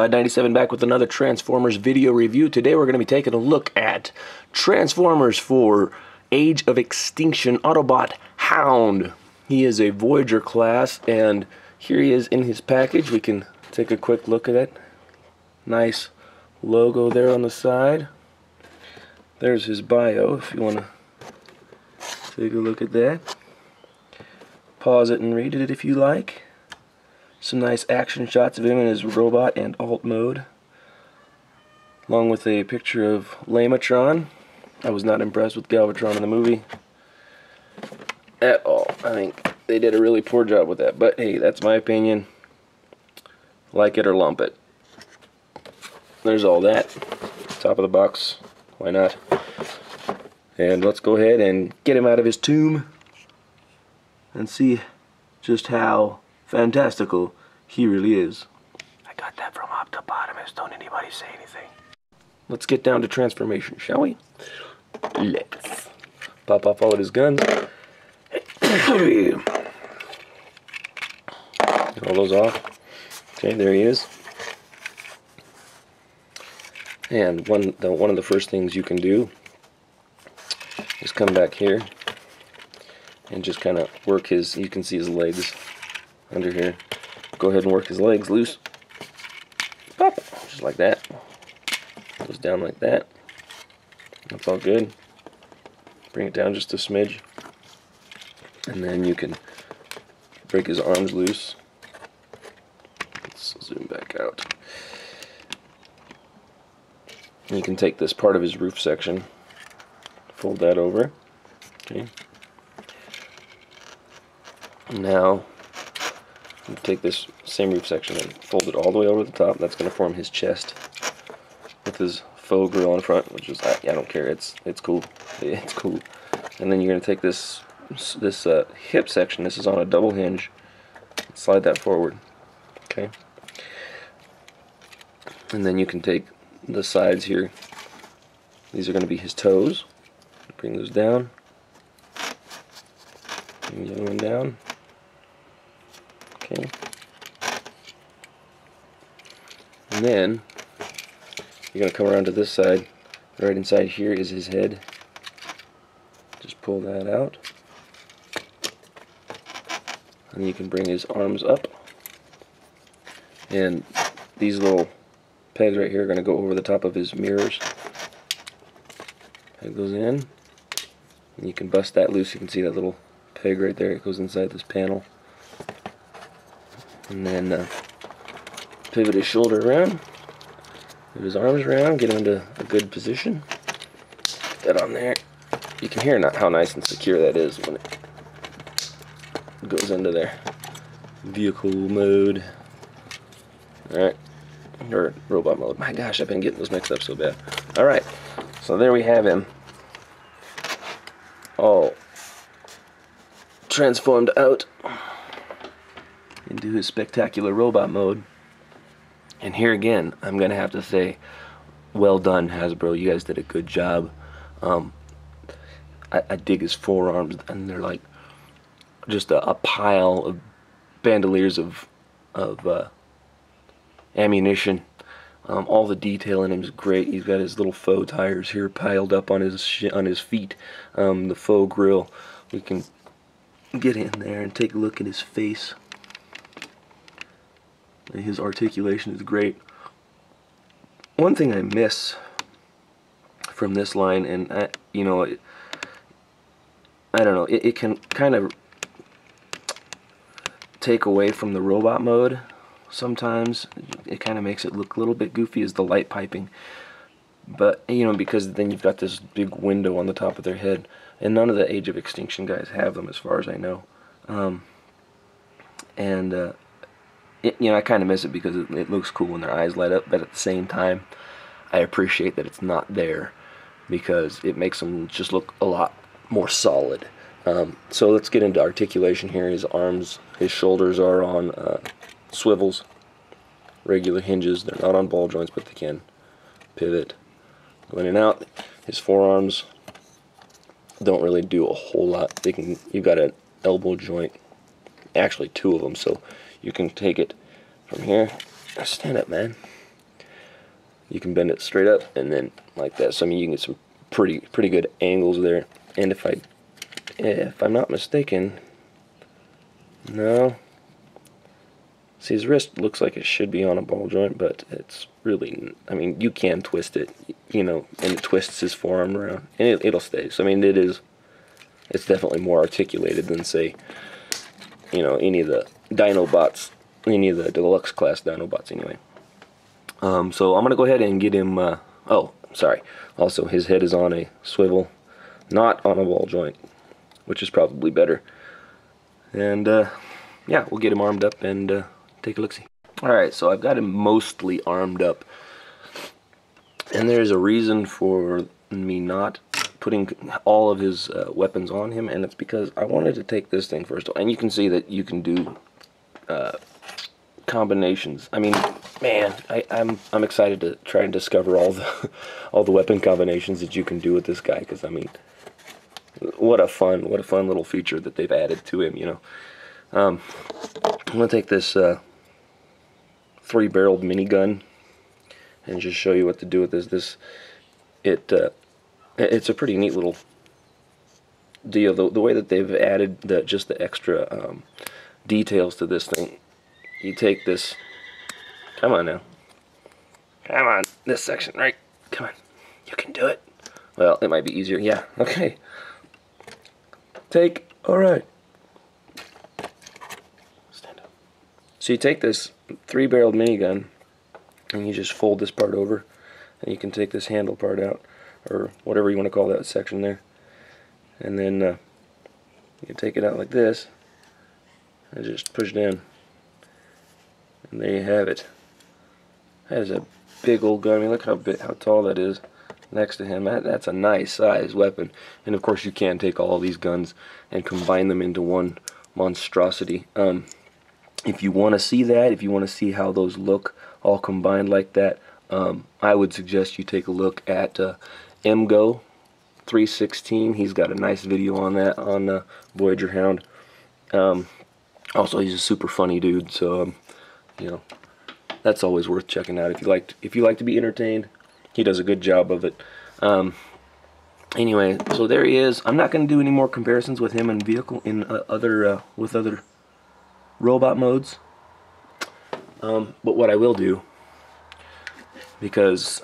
Nomad97 back with another Transformers video review. Today we're going to be taking a look at Transformers for Age of Extinction Autobot Hound. He is a Voyager class, and here he is in his package. We can take a quick look at it. Nice logo there on the side. There's his bio if you want to take a look at that. Pause it and read it if you like. Some nice action shots of him in his robot and alt mode, along with a picture of Lamatron. I was not impressed with Galvatron in the movie at all. I think they did a really poor job with that, but hey, that's my opinion. Like it or lump it. There's all that. Top of the box. Why not? And let's go ahead and get him out of his tomb and see just how fantastical he really is. I got that from Optopotamus. Don't anybody say anything. Let's get down to transformation, shall we? Let's pop off all of his guns. Get all those off. Okay, there he is. And one of the first things you can do is come back here and just kind of work his, you can see his legs under here. Go ahead and work his legs loose. Pop, just like that. Goes down like that. That's all good. Bring it down just a smidge. And then you can break his arms loose. Let's zoom back out. And you can take this part of his roof section, fold that over. Okay. Now, you take this same roof section and fold it all the way over the top. That's going to form his chest with his faux grill in front, which is, I don't care. It's cool. It's cool. And then you're going to take this hip section. This is on a double hinge. Slide that forward. Okay. And then you can take the sides here. These are going to be his toes. Bring those down. Bring the other one down. Okay. And then you're going to come around to this side. Right inside here is his head. Just pull that out. And you can bring his arms up. And these little pegs right here are going to go over the top of his mirrors. Peg those in. And you can bust that loose. You can see that little peg right there. It goes inside this panel. And then pivot his shoulder around, move his arms around, get him into a good position. Put that on there. You can hear how nice and secure that is when it goes into there. Vehicle mode. Alright. Or robot mode. My gosh, I've been getting those mixed up so bad. Alright. So there we have him. All transformed out into his spectacular robot mode. And here again, I'm gonna have to say, well done, Hasbro. You guys did a good job. I dig his forearms, and they're like just a pile of bandoliers of ammunition. All the detail in him is great. He's got his little faux tires here piled up on his feet. The faux grill. We can get in there and take a look at his face. His articulation is great. One thing I miss from this line, and I don't know, it can kind of take away from the robot mode sometimes. It kind of makes it look a little bit goofy, is the light piping. But because then you've got this big window on the top of their head, and none of the Age of Extinction guys have them, as far as I know. I kind of miss it because it looks cool when their eyes light up, but at the same time, I appreciate that it's not there because it makes them just look a lot more solid. So let's get into articulation here. His arms, his shoulders are on swivels, regular hinges. They're not on ball joints, but they can pivot, go in and out. His forearms don't really do a whole lot. You've got an elbow joint, actually two of them, so you can take it from here. Stand up, man. you can bend it straight up and then like that. So I mean, you can get some pretty good angles there. And if I'm not mistaken, no. See, his wrist looks like it should be on a ball joint, but it's really, I mean, you can twist it, you know, and it twists his forearm around, and it'll stay. So I mean, it's definitely more articulated than, say, you know, any of the Dinobots, any of the deluxe class Dinobots anyway. So I'm gonna go ahead and get him. Oh, sorry. Also, his head is on a swivel, not on a ball joint, which is probably better. And yeah, we'll get him armed up and take a look-see. Alright, so I've got him mostly armed up. And there's a reason for me not putting all of his weapons on him, and it's because I wanted to take this thing first. And you can see that you can do combinations. I mean, man, I'm excited to try and discover all the weapon combinations that you can do with this guy, because I mean, what a fun little feature that they've added to him, you know. I'm gonna take this 3-barreled minigun and just show you what to do with this. It's a pretty neat little deal. The way that they've added just the extra details to this thing. You take this. Come on now. Come on, this section, right? Come on, you can do it. Well, it might be easier. Yeah. Okay. Take. All right. Stand up. So you take this 3-barreled minigun, and you just fold this part over, and you can take this handle part out, or whatever you want to call that section there, and then you take it out like this, and just push it in, and there you have it. That is a big old gun. I mean, look how tall that is next to him. That's a nice size weapon. And of course, you can take all these guns and combine them into one monstrosity. If you want to see that, if you want to see how those look all combined like that, I would suggest you take a look at MGO 316. He's got a nice video on that on Voyager Hound. Also, he's a super funny dude, so you know, that's always worth checking out if you like to be entertained. He does a good job of it. Anyway, so there he is. I'm not going to do any more comparisons with him in vehicle with other robot modes. But what I will do, because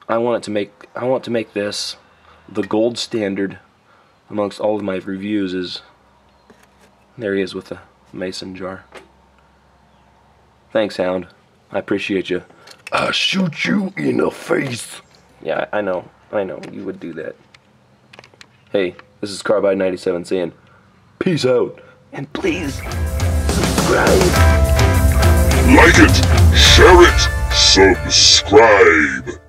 I want to make this the gold standard amongst all of my reviews, is there he is with the mason jar. Thanks, Hound. I appreciate you. I'll shoot you in the face. Yeah, I know you would do that. Hey, this is Carbide 97 saying peace out, and please subscribe. Like it, share it, subscribe.